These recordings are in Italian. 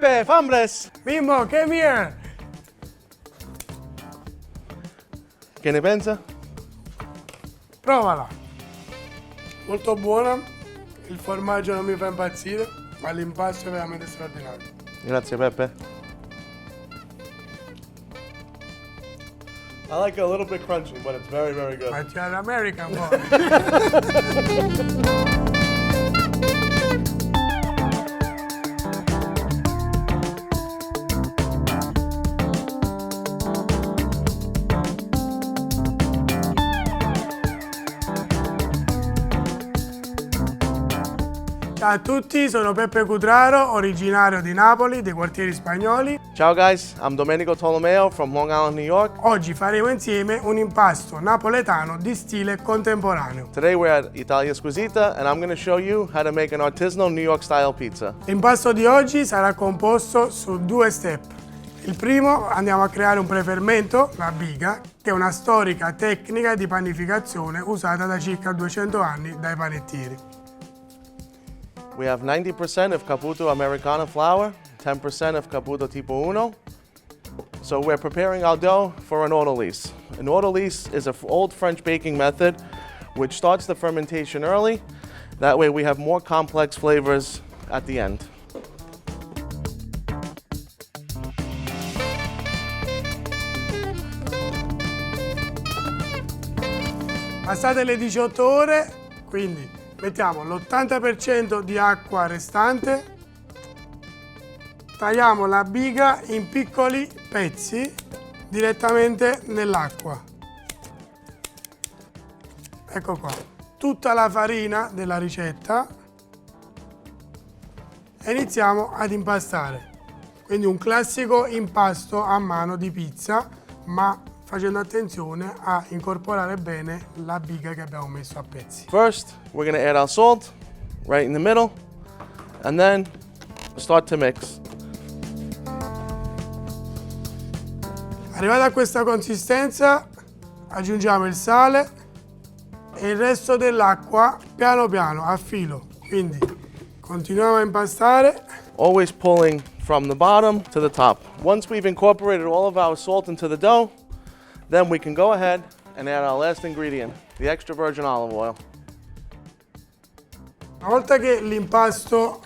Pepe, Fambres. Mimmo, come here. Che ne pensa? Provala. Molto buona. Il formaggio non mi fa impazzire, ma l'impasto è veramente straordinario. Grazie Pepe. I like it a little bit crunchy, but it's very, very good. Ma c'è l'American boy. Ciao a tutti, sono Peppe Cutraro, originario di Napoli, dei quartieri spagnoli. Ciao guys, I'm Domenico Tolomeo from Long Island, New York. Oggi faremo insieme un impasto napoletano di stile contemporaneo. Today we're at Italia Squisita and I'm going to show you how to make an artisanal New York style pizza. L'impasto di oggi sarà composto su due step. Il primo, andiamo a creare un prefermento, la biga, che è una storica tecnica di panificazione usata da circa 200 anni dai panettieri. We have 90% of Caputo Americana flour, 10% of Caputo Tipo Uno. So we're preparing our dough for an autolyse. An autolyse is an old French baking method which starts the fermentation early. That way we have more complex flavors at the end. Passate le 18 ore, quindi mettiamo l'80% di acqua restante, tagliamo la biga in piccoli pezzi direttamente nell'acqua. Ecco qua, tutta la farina della ricetta e iniziamo ad impastare. Quindi un classico impasto a mano di pizza, ma facendo attenzione a incorporare bene la biga che abbiamo messo a pezzi. First, we're going to add our salt right in the middle and then start to mix. Arrivata a questa consistenza aggiungiamo il sale e il resto dell'acqua piano piano a filo. Quindi continuiamo a impastare. Always pulling from the bottom to the top. Once we've incorporated all of our salt into the dough, then we can go ahead and add our last ingredient, the extra virgin olive oil. Una volta che l'impasto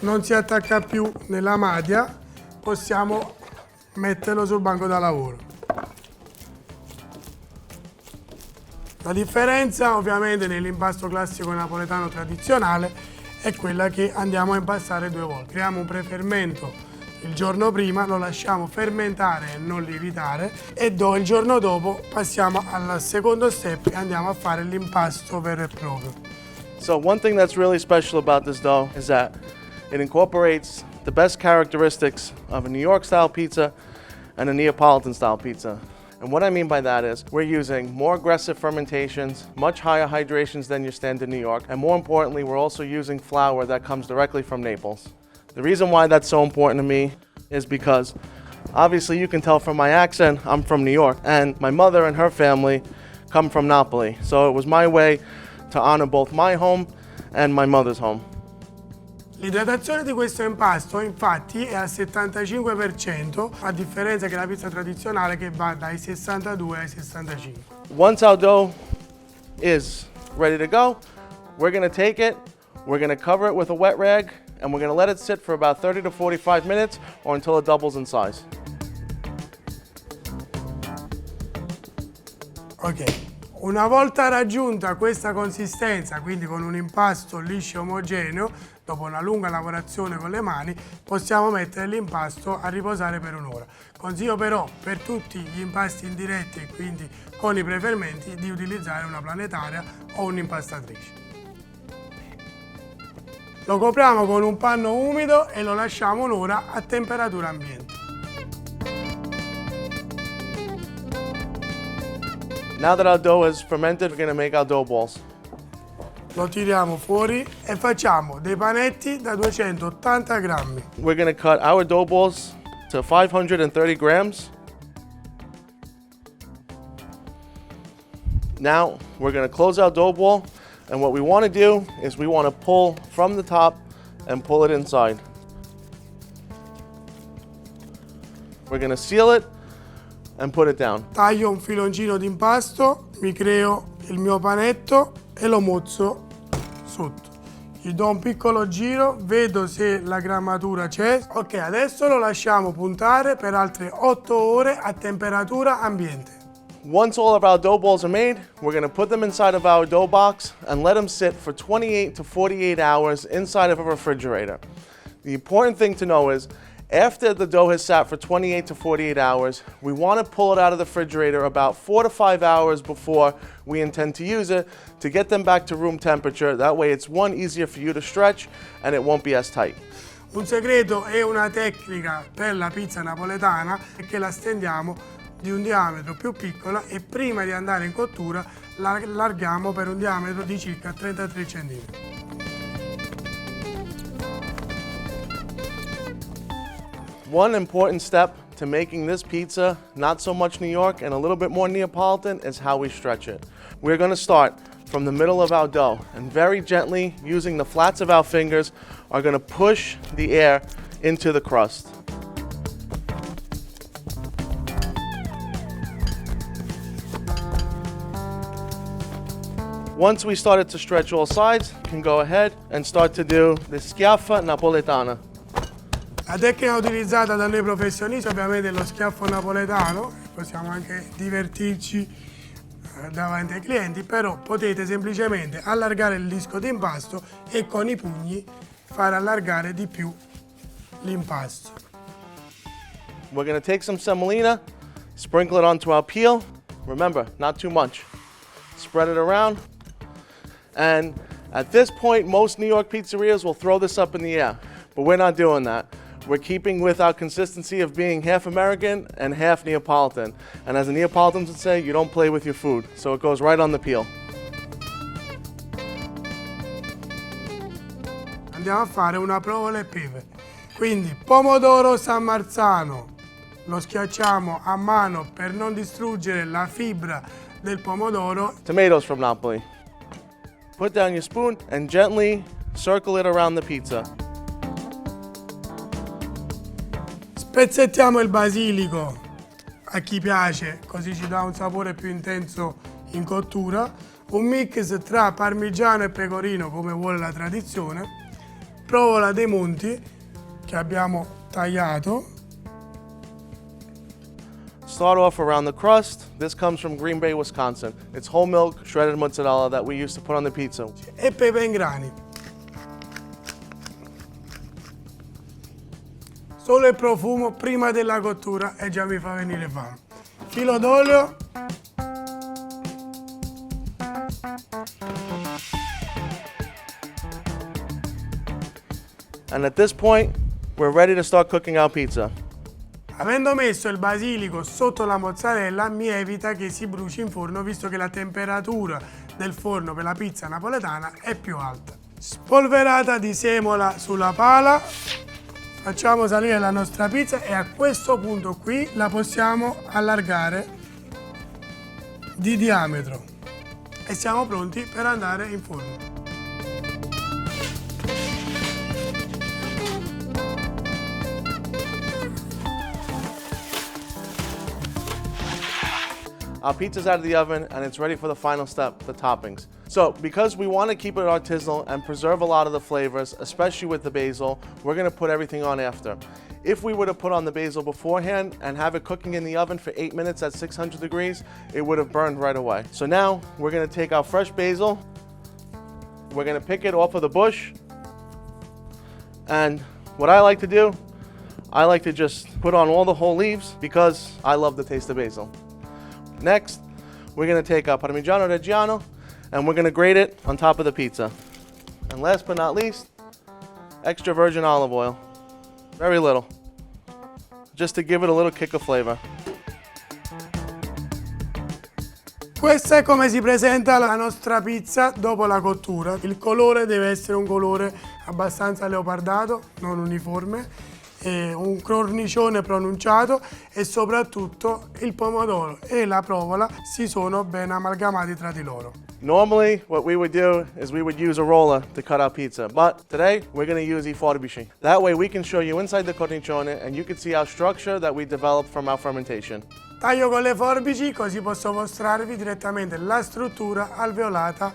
non si attacca più nella madia, possiamo metterlo sul banco da lavoro. La differenza ovviamente nell'impasto classico napoletano tradizionale è quella che andiamo a impastare due volte. Creiamo un prefermento il giorno prima, lo lasciamo fermentare e non lievitare e il giorno dopo passiamo al secondo step e andiamo a fare l'impasto vero e proprio. So one thing that's really special about this dough is that it incorporates the best characteristics of a New York style pizza and a Neapolitan style pizza. And what I mean by that is we're using more aggressive fermentations, much higher hydrations than your standard New York, and more importantly, we're also using flour that comes directly from Naples. The reason why that's so important to me is because obviously you can tell from my accent I'm from New York and my mother and her family come from Napoli. So it was my way to honor both my home and my mother's home. L'idratazione di questo impasto infatti è al 75%, a differenza che la pizza tradizionale che va dai 62 ai 65. Once our dough is ready to go, we're going to take it, we're going to cover it with a wet rag, and we're going to let it sit for about 30 to 45 minutes or until it doubles in size. Ok, una volta raggiunta questa consistenza, quindi con un impasto liscio e omogeneo, dopo una lunga lavorazione con le mani, possiamo mettere l'impasto a riposare per un'ora. Consiglio però per tutti gli impasti indiretti, quindi con i prefermenti, di utilizzare una planetaria o un'impastatrice. Lo copriamo con un panno umido e lo lasciamo un'ora a temperatura ambiente. Now that our dough is fermented, we're going to make our dough balls. Lo tiriamo fuori e facciamo dei panetti da 280 grammi. We're going to cut our dough balls to 530 grams. Now we're going to close our dough ball, and what we want to do is we want to pull from the top and pull it inside. We're gonna seal it and put it down. Taglio un filoncino di impasto, mi creo il mio panetto e lo mozzo sotto. Gli do un piccolo giro, vedo se la grammatura c'è. Ok, adesso lo lasciamo puntare per altre 8 ore a temperatura ambiente. Once all of our dough balls are made, we're gonna put them inside of our dough box and let them sit for 28 to 48 hours inside of a refrigerator. The important thing to know is, after the dough has sat for 28 to 48 hours, we want to pull it out of the refrigerator about 4 to 5 hours before we intend to use it to get them back to room temperature. That way it's one, easier for you to stretch and it won't be as tight. Un segreto e una tecnica per la pizza napoletana è che la stendiamo di un diametro più piccolo e prima di andare in cottura la allarghiamo per un diametro di circa 33 cm. One important step to making this pizza not so much New York and a little bit more Neapolitan is how we stretch it. We're going to start from the middle of our dough and very gently, using the flats of our fingers, are going to push the air into the crust. Once we started to stretch all sides, you can go ahead and start to do the schiaffa napoletana. La tecnica utilizzata da noi professionisti ovviamente è lo schiaffo napoletano, possiamo anche divertirci davanti ai clienti, però potete semplicemente allargare il disco di impasto e con i pugni far allargare di più l'impasto. We're gonna take some semolina, sprinkle it onto our peel. Remember, not too much. Spread it around. And at this point, most New York pizzerias will throw this up in the air, but we're not doing that. We're keeping with our consistency of being half American and half Neapolitan. And as the Neapolitans would say, you don't play with your food. So it goes right on the peel. Andiamo a fare una provola e pepe. Quindi pomodoro San Marzano, lo schiacciamo a mano per non distruggere la fibra del pomodoro. Tomatoes from Napoli. Put down your spoon and gently circle it around the pizza. Spezzettiamo il basilico a chi piace, così ci dà un sapore più intenso in cottura. Un mix tra parmigiano e pecorino come vuole la tradizione. Provola dei Monti che abbiamo tagliato. Start off around the crust. This comes from Green Bay, Wisconsin. It's whole milk shredded mozzarella that we used to put on the pizza. E pepe in grani. Solo il profumo prima della cottura e già mi fa venire fame. Filo d'olio. And at this point, we're ready to start cooking our pizza. Avendo messo il basilico sotto la mozzarella mi evita che si bruci in forno, visto che la temperatura del forno per la pizza napoletana è più alta. Spolverata di semola sulla pala, facciamo salire la nostra pizza e a questo punto qui la possiamo allargare di diametro e siamo pronti per andare in forno. Our pizza's out of the oven and it's ready for the final step, the toppings. So because we want to keep it artisanal and preserve a lot of the flavors, especially with the basil, we're going to put everything on after. If we were to put on the basil beforehand and have it cooking in the oven for 8 minutes at 600 degrees, it would have burned right away. So now we're going to take our fresh basil, we're going to pick it off of the bush, and what I like to do, I like to just put on all the whole leaves because I love the taste of basil. Next, we're gonna take our Parmigiano Reggiano and we're gonna grate it on top of the pizza. And last but not least, extra virgin olive oil. Very little. Just to give it a little kick of flavor. Questa è come si presenta la nostra pizza dopo la cottura. Il colore deve essere un colore abbastanza leopardato, non uniforme. Un cornicione pronunciato e soprattutto il pomodoro e la provola si sono ben amalgamati tra di loro. Normally, what we would do is we would use a roller to cut our pizza, but today we're going to use i forbici. That way we can show you inside the cornicione and you can see our structure that we developed from our fermentation. Taglio con le forbici così posso mostrarvi direttamente la struttura alveolata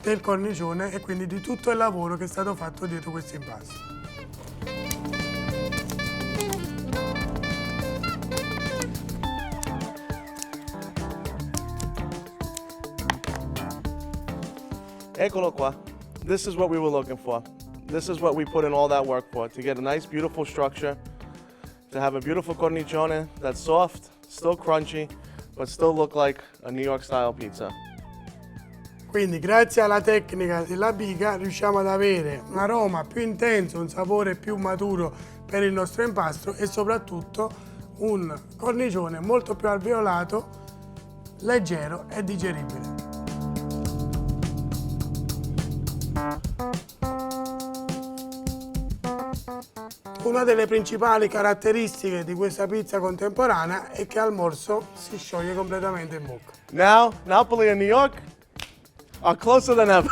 del cornicione e quindi di tutto il lavoro che è stato fatto dietro questo impasto. Eccolo qua. This is what we were looking for. This is what we put in all that work for, to get a nice, beautiful structure, to have a beautiful cornicione that's soft, still crunchy, but still look like a New York style pizza. Quindi grazie alla tecnica della biga riusciamo ad avere un aroma più intenso, un sapore più maturo per il nostro impasto e soprattutto un cornicione molto più alveolato, leggero e digeribile. Una delle principali caratteristiche di questa pizza contemporanea è che al morso si scioglie completamente in bocca. Now, Napoli and New York are closer than ever.